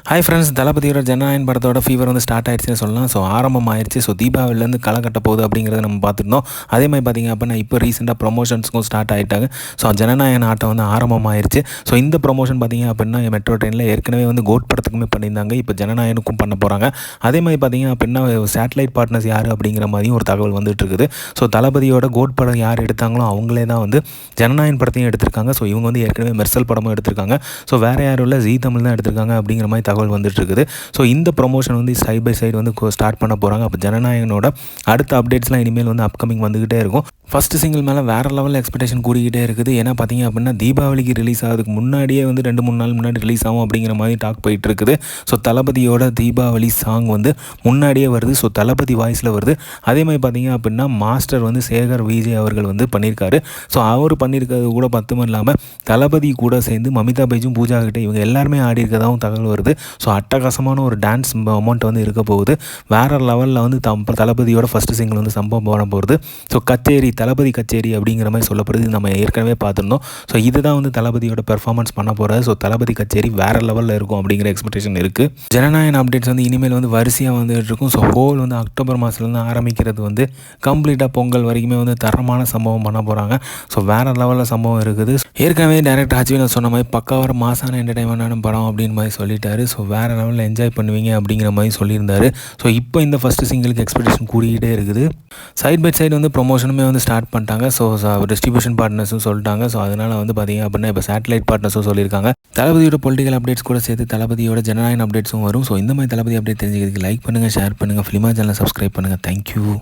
Hi friends, தளபதியோட ஜனநாயகன் படத்தோட fever வந்து ஸ்டார்ட் ஆயிடுச்சுன்னு சொல்லலாம். ஸோ ஆரம்பம் ஆயிடுச்சு. ஸோ தீபாவளிலேருந்து களை கட்ட போகுது அப்படிங்கிறத நம்ம பார்த்துருந்தோம். அதே மாதிரி பார்த்திங்க அப்படின்னா இப்போ ரீசெண்டாக ப்ரொமோஷன்ஸுக்கும் ஸ்டார்ட் ஆகிட்டாங்க. ஸோ ஜனநாயகன் ஆட்டம் வந்து ஆரம்பமாயிருச்சு. ஸோ இந்த ப்ரொமோஷன் பார்த்திங்க அப்படின்னா மெட்ரோ ட்ரெயினில் ஏற்கனவே வந்து கோட் படத்துக்குமே பண்ணியிருந்தாங்க. இப்போ ஜனநாயகனுக்கும் பண்ண போகிறாங்க. அதே மாதிரி பார்த்திங்க அப்படின்னா சேட்டலைட் பார்ட்னர்ஸ் யார் அப்படிங்கிற மாதிரியும் ஒரு தகவல் வந்துட்டு இருக்குது. ஸோ தளபதியோட கோட் படம் யார் எடுத்தாங்களோ அவங்களே தான் வந்து ஜனநாயகன் படத்தையும் எடுத்திருக்காங்க. ஸோ இவங்க வந்து ஏற்கனவே மெர்சல் படமும் எடுத்திருக்காங்க. ஸோ வேறு யாரும் இல்லை, ஜீ தமிழ் தான் எடுத்திருக்காங்க அப்படிங்கிற மாதிரி தகவல் வந்துட்டு இருக்குது. ஸோ இந்த ப்ரொமோஷன் வந்து சைட் பை சைடு வந்து ஸ்டார்ட் பண்ண போகிறாங்க. அப்போ ஜனநாயகனோட அடுத்த அப்டேட்ஸ்லாம் இனிமேல் வந்து அப்கமிங் வந்துக்கிட்டே இருக்கும். ஃபஸ்ட்டு சிங்கிள் மேலே வேறு லெவலில் எக்ஸ்பெக்டேஷன் கூடிக்கிட்டே இருக்குது. ஏன்னா பார்த்திங்க அப்படின்னா தீபாவளிக்கு ரிலீஸ் ஆகிறதுக்கு முன்னாடியே வந்து 2-3 நாள் முன்னாடி ரிலீஸ் ஆகும் அப்படிங்கிற மாதிரி டாக் போயிட்டு இருக்குது. ஸோ தளபதியோட தீபாவளி சாங் வந்து முன்னாடியே வருது. ஸோ தளபதி வாய்ஸில் வருது. அதே மாதிரி பார்த்திங்க அப்படின்னா மாஸ்டர் வந்து சேகர் விஜய் அவர்கள் வந்து பண்ணியிருக்காரு. ஸோ அவர் பண்ணியிருக்கிறது கூட பத்தும் இல்லாமல் தளபதி கூட சேர்ந்து மமிதா பைஜும் பூஜா கிட்டே இவங்க எல்லாருமே ஆடி இருக்கதாகவும் தகவல் வருது. ஸோ அட்டகாசமான ஒரு டான்ஸ் அமௌண்ட் வந்து இருக்க போகுது. வேறு லெவலில் வந்து தளபதியோட ஃபஸ்ட்டு சிங்கிள் வந்து சம்பவம் பண்ண போகிறது. ஸோ கச்சேரி, தளபதி கச்சேரி அப்படிங்கிற மாதிரி சொல்லப்படுது. நம்ம ஏற்கனவே பார்த்துருந்தோம். ஸோ இதுதான் வந்து தளபதியோட பெர்ஃபார்மன்ஸ் பண்ண போகிறது. ஸோ தளபதி கச்சேரி வேறு லெவலில் இருக்கும் அப்படிங்கிற எக்ஸ்பெக்டேஷன் இருக்குது. ஜனநாயகன் அப்டேட்ஸ் வந்து இனிமேல் வந்து வரிசையாக வந்துட்டு இருக்கும். ஸோ ஹோல் வந்து அக்டோபர் மாதத்துலேருந்து ஆரம்பிக்கிறது வந்து கம்ப்ளீட்டாக பொங்கல் வரைக்குமே வந்து தரமான சம்பவம் பண்ண போகிறாங்க. ஸோ வேறு லெவலில் சம்பவம் இருக்குது. ஏற்கனவே டைரக்டர் அஜ்வின் சொன்ன மாதிரி பக்காவார மாசான என்டர்டைன்மெண்டான படம் அப்படின்னு மாதிரி சொல்லிட்டாரு. ஸோ வேறு லெவலில் என்ஜாய் பண்ணுவீங்க அப்படிங்கிற மாதிரி சொல்லியிருந்தாரு. ஸோ இப்போ இந்த ஃபஸ்ட்டு சிங்கிளுக்கு எக்ஸ்பெக்டேஷன் கூடிக்கிட்டே இருக்குது. சைட் பை சைடு வந்து ப்ரொமோஷனுமே வந்து ஸ்டார்ட் பண்ணிட்டாங்க. ஸோ டிஸ்ட்ரிபியூஷன் பார்ட்னர்ஸும் சொல்லிட்டாங்க. ஸோ அதனால் வந்து பார்த்திங்க அப்படின்னா இப்போ சேட்டலைட் பார்ட்னர்ஸும் சொல்லியிருக்காங்க. தளபதியோட பொலிட்டிக்கல் அப்டேட்ஸ் கூட சேர்த்து தளபதியோட ஜனநாயகன் அப்டேட்ஸும் வரும். ஸோ இந்த மாதிரி தளபதி அப்டேட் தெரிஞ்சுக்கிறதுக்கு லைக் பண்ணுங்கள், ஷேர் பண்ணுங்கள், ஃபிலிமா சேனலை சப்ஸ்கிரைப் பண்ணுங்கள். தேங்க்யூ.